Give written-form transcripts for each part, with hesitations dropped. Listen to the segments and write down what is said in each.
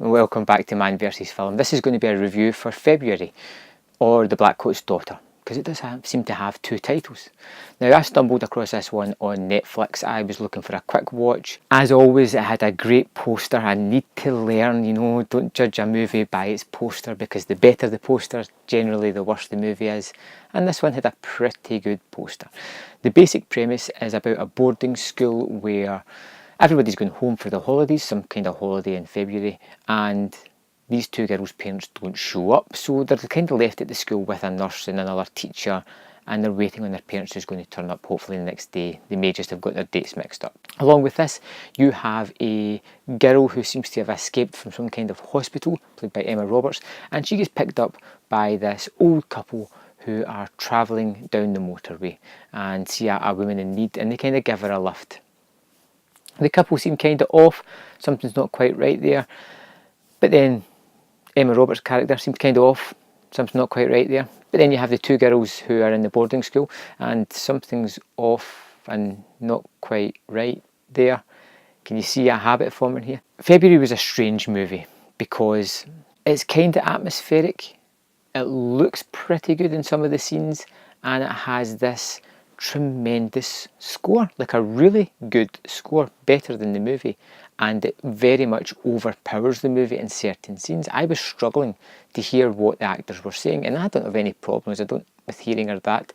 and welcome back to Man vs Film. This is going to be a review for February, or The Blackcoat's Daughter, because it does seem to have two titles. Now, I stumbled across this one on Netflix. I was looking for a quick watch. As always, it had a great poster. I need to learn, don't judge a movie by its poster, because the better the poster, generally the worse the movie is. And this one had a pretty good poster. The basic premise is about a boarding school where everybody's going home for the holidays, some kind of holiday in February, and these two girls' parents don't show up, so they're kind of left at the school with a nurse and another teacher, and they're waiting on their parents who's going to turn up hopefully the next day. They may just have got their dates mixed up. Along with this, you have a girl who seems to have escaped from some kind of hospital, played by Emma Roberts, and she gets picked up by this old couple who are travelling down the motorway and see a woman in need, and they kind of give her a lift. The couple seem kind of off, something's not quite right there, but then Emma Roberts' character seems kind of off, something's not quite right there. But then you have the two girls who are in the boarding school and something's off and not quite right there. Can you see a habit forming here? February was a strange movie because it's kind of atmospheric. It looks pretty good in some of the scenes, and it has this tremendous score, like a really good score, better than the movie, and it very much overpowers the movie in certain scenes. I was struggling to hear what the actors were saying, and I don't have any problems with hearing or that,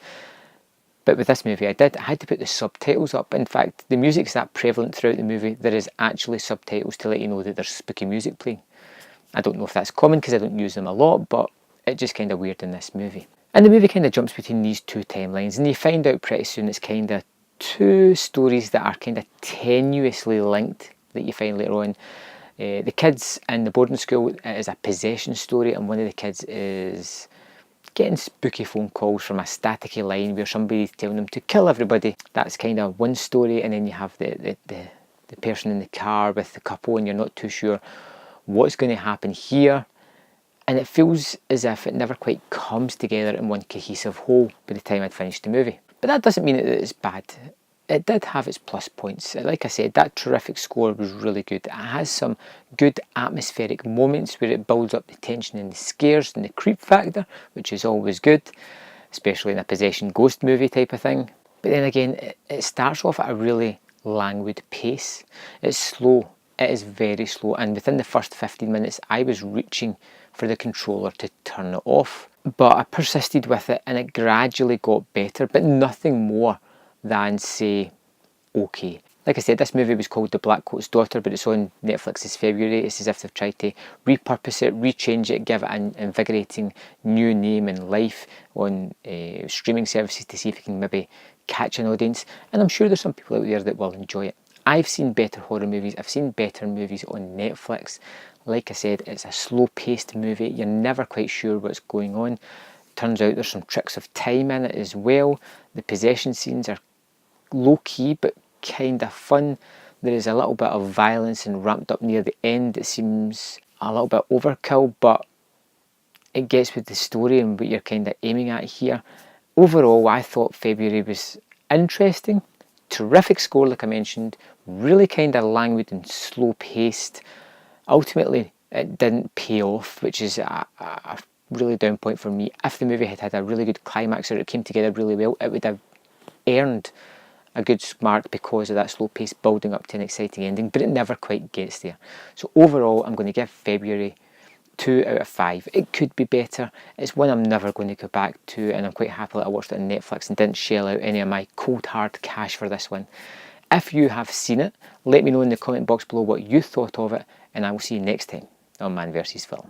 but with this movie I did. I had to put the subtitles up. In fact, the music's that prevalent throughout the movie, there is actually subtitles to let you know that there's spooky music playing. I don't know if that's common because I don't use them a lot, but it's just kind of weird in this movie. And the movie kind of jumps between these two timelines, and you find out pretty soon it's kind of two stories that are kind of tenuously linked that you find later on. The kids in the boarding school is a possession story, and one of the kids is getting spooky phone calls from a staticky line where somebody's telling them to kill everybody. That's kind of one story, and then you have the person in the car with the couple, and you're not too sure what's going to happen here. And it feels as if it never quite comes together in one cohesive whole by the time I'd finished the movie. But that doesn't mean that it's bad. It did have its plus points. Like I said, that terrific score was really good. It has some good atmospheric moments where it builds up the tension and the scares and the creep factor, which is always good, especially in a possession ghost movie type of thing. But then again, it starts off at a really languid pace. It's slow. It is very slow, and within the first 15 minutes I was reaching for the controller to turn it off, but I persisted with it and it gradually got better, but nothing more than, say, okay. Like I said, this movie was called The Blackcoat's Daughter, but it's on Netflix this February. It's as if they've tried to repurpose it, rechange it, give it an invigorating new name and life on streaming services to see if it can maybe catch an audience, and I'm sure there's some people out there that will enjoy it. I've seen better horror movies, I've seen better movies on Netflix. Like I said, it's a slow-paced movie, you're never quite sure what's going on. Turns out there's some tricks of time in it as well. The possession scenes are low-key but kind of fun. There is a little bit of violence and ramped up near the end. It seems a little bit overkill, but it gets with the story and what you're kind of aiming at here. Overall, I thought February was interesting. Terrific score, like I mentioned, really kind of languid and slow-paced. Ultimately, it didn't pay off, which is a really down point for me. If the movie had had a really good climax or it came together really well, it would have earned a good mark because of that slow pace building up to an exciting ending, but it never quite gets there. So overall, I'm going to give February 2 out of 5. It could be better. It's one I'm never going to go back to, and I'm quite happy that I watched it on Netflix and didn't shell out any of my cold hard cash for this one. If you have seen it, let me know in the comment box below what you thought of it, and I will see you next time on Man vs Film.